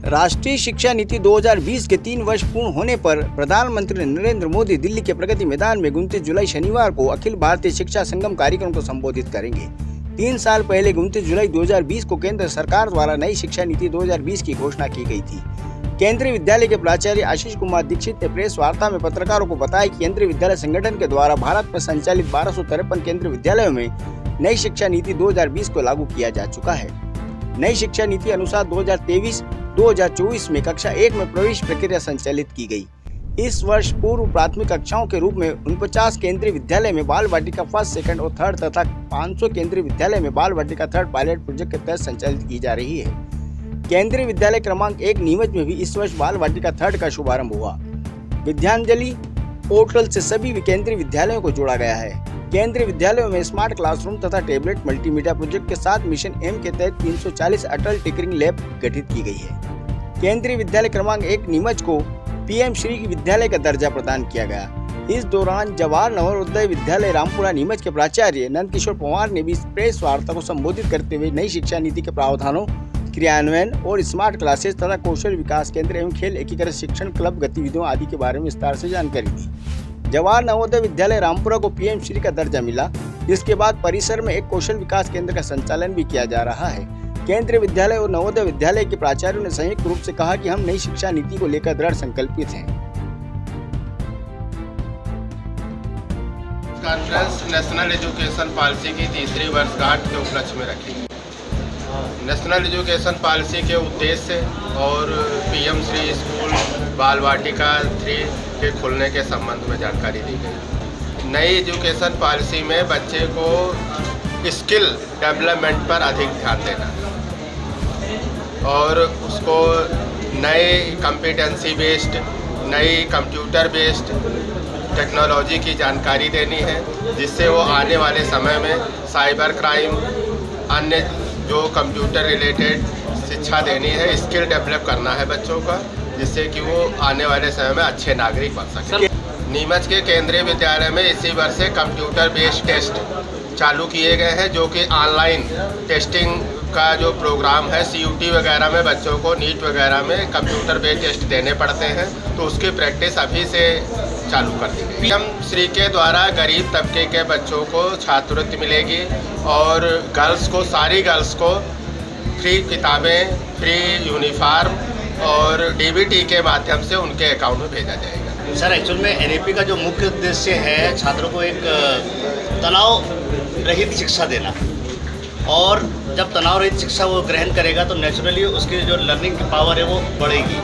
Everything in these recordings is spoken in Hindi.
राष्ट्रीय शिक्षा नीति 2020 के 3 वर्ष पूर्ण होने पर प्रधानमंत्री नरेंद्र मोदी दिल्ली के प्रगति मैदान में 29 जुलाई शनिवार को अखिल भारतीय शिक्षा संगम कार्यक्रम को संबोधित करेंगे। 3 साल पहले 29 जुलाई 2020 को केंद्र सरकार द्वारा नई शिक्षा नीति 2020 की घोषणा की गई थी। केंद्रीय विद्यालय के प्राचार्य आशीष कुमार दीक्षित ने प्रेस वार्ता में पत्रकारों को बताया कि केंद्रीय विद्यालय संगठन के द्वारा भारत में संचालित 1253 केंद्रीय विद्यालयों में नई शिक्षा नीति 2020 को लागू किया जा चुका है। नई शिक्षा नीति अनुसार 2023-2024 में कक्षा 1 में प्रवेश प्रक्रिया संचालित की गई। इस वर्ष पूर्व प्राथमिक कक्षाओं के रूप में 49 केंद्रीय विद्यालय में बाल वाटिका फर्स्ट, सेकंड और थर्ड तथा 500 केंद्रीय विद्यालय में बाल वाटिका थर्ड पायलट प्रोजेक्ट के तहत संचालित की जा रही है। केंद्रीय विद्यालय क्रमांक 1 नीमच में भी इस वर्ष बाल वाटिका थर्ड का शुभारंभ हुआ। विद्यांजलि पोर्टल से सभी केंद्रीय विद्यालयों को जोड़ा गया है। केंद्रीय विद्यालयों में स्मार्ट क्लासरूम तथा टैबलेट मल्टीमीडिया प्रोजेक्ट के साथ मिशन एम के तहत 340 अटल टिंकरिंग लैब गठित की गई है। केंद्रीय विद्यालय क्रमांक 1 नीमच को पीएम श्री विद्यालय का दर्जा प्रदान किया गया। इस दौरान जवाहर नवोदय विद्यालय रामपुरा नीमच के प्राचार्य नंदकिशोर पंवार ने भी प्रेस वार्ता को संबोधित करते हुए नई शिक्षा नीति के प्रावधानों, क्रियान्वयन और स्मार्ट क्लासेस तथा कौशल विकास केंद्र एवं खेल एकीकृत शिक्षण क्लब गतिविधियों आदि के बारे में विस्तार से जानकारी दी। जवाहर नवोदय विद्यालय रामपुरा को पीएम श्री का दर्जा मिला, जिसके बाद परिसर में एक कौशल विकास केंद्र का संचालन भी किया जा रहा है। केंद्रीय विद्यालय और नवोदय विद्यालय के प्राचार्यों ने संयुक्त रूप से कहा कि हम नई शिक्षा नीति को लेकर दृढ़ संकल्पित हैं। कॉन्फ्रेंस नेशनल एजुकेशन पॉलिसी की तीसरी वर्षगांठ के उपलक्ष्य में रखी। नेशनल एजुकेशन पॉलिसी के उद्देश्य और पीएम श्री स्कूल बाल वाटिका 3 के खुलने के संबंध में जानकारी दी गई। नई एजुकेशन पॉलिसी में बच्चे को स्किल डेवलपमेंट पर अधिक ध्यान देना और उसको नए कॉम्पिटेंसी बेस्ड, नई कंप्यूटर बेस्ड टेक्नोलॉजी की जानकारी देनी है, जिससे वो आने वाले समय में साइबर क्राइम, अन्य जो कंप्यूटर रिलेटेड शिक्षा देनी है, स्किल डेवलप करना है बच्चों का, जिससे कि वो आने वाले समय में अच्छे नागरिक बन सकें। नीमच के केंद्रीय विद्यालय में इसी वर्ष से कंप्यूटर बेस्ड टेस्ट चालू किए गए हैं, जो कि ऑनलाइन टेस्टिंग का जो प्रोग्राम है, CUT वगैरह में बच्चों को नीट वगैरह में कंप्यूटर बेस्ड टेस्ट देने पड़ते हैं, तो उसकी प्रैक्टिस अभी से चालू कर दी गई। पीएम श्री के द्वारा गरीब तबके के बच्चों को छात्रवृत्ति मिलेगी और गर्ल्स को, सारी गर्ल्स को फ्री किताबें, फ्री यूनिफॉर्म और DBT के माध्यम से उनके अकाउंट में भेजा जाएगा। सर, एक्चुअल में NEP का जो मुख्य उद्देश्य है छात्रों को एक तनाव रहित शिक्षा देना, और जब तनाव रहित शिक्षा वो ग्रहण करेगा तो नेचुरली उसकी जो लर्निंग की पावर है वो बढ़ेगी।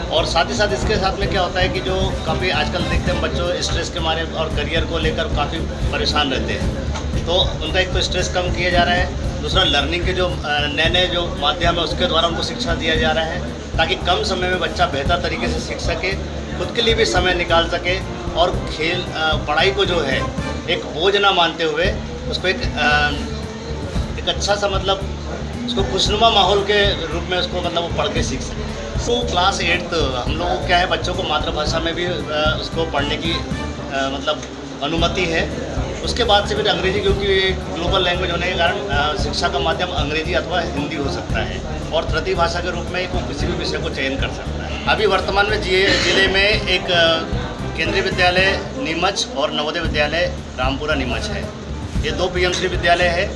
और साथ ही साथ इसके साथ में क्या होता है कि जो काफ़ी आजकल देखते हैं बच्चों स्ट्रेस के मारे और करियर को लेकर काफ़ी परेशान रहते हैं, तो उनका एक तो स्ट्रेस कम किया जा रहा है, दूसरा लर्निंग के जो नए जो माध्यम है उसके द्वारा उनको शिक्षा दिया जा रहा है, ताकि कम समय में बच्चा बेहतर तरीके से सीख सके, खुद के लिए भी समय निकाल सके और खेल पढ़ाई को जो है एक बोझ ना मानते हुए उसको एक अच्छा सा मतलब उसको खुशनुमा माहौल के रूप में उसको मतलब वो पढ़ के सीख सके। तो क्लास 8 हम लोगों को क्या है, बच्चों को मातृभाषा में भी उसको पढ़ने की मतलब अनुमति है। उसके बाद से फिर अंग्रेजी, क्योंकि एक ग्लोबल लैंग्वेज होने के कारण शिक्षा का माध्यम अंग्रेजी अथवा हिंदी हो सकता है, और तृतीय भाषा के रूप में वो किसी भी विषय को चयन कर सकता है। अभी वर्तमान में जिले में एक केंद्रीय विद्यालय नीमच और नवोदय विद्यालय रामपुरा नीमच है। ये 2 पीएम श्री विद्यालय है।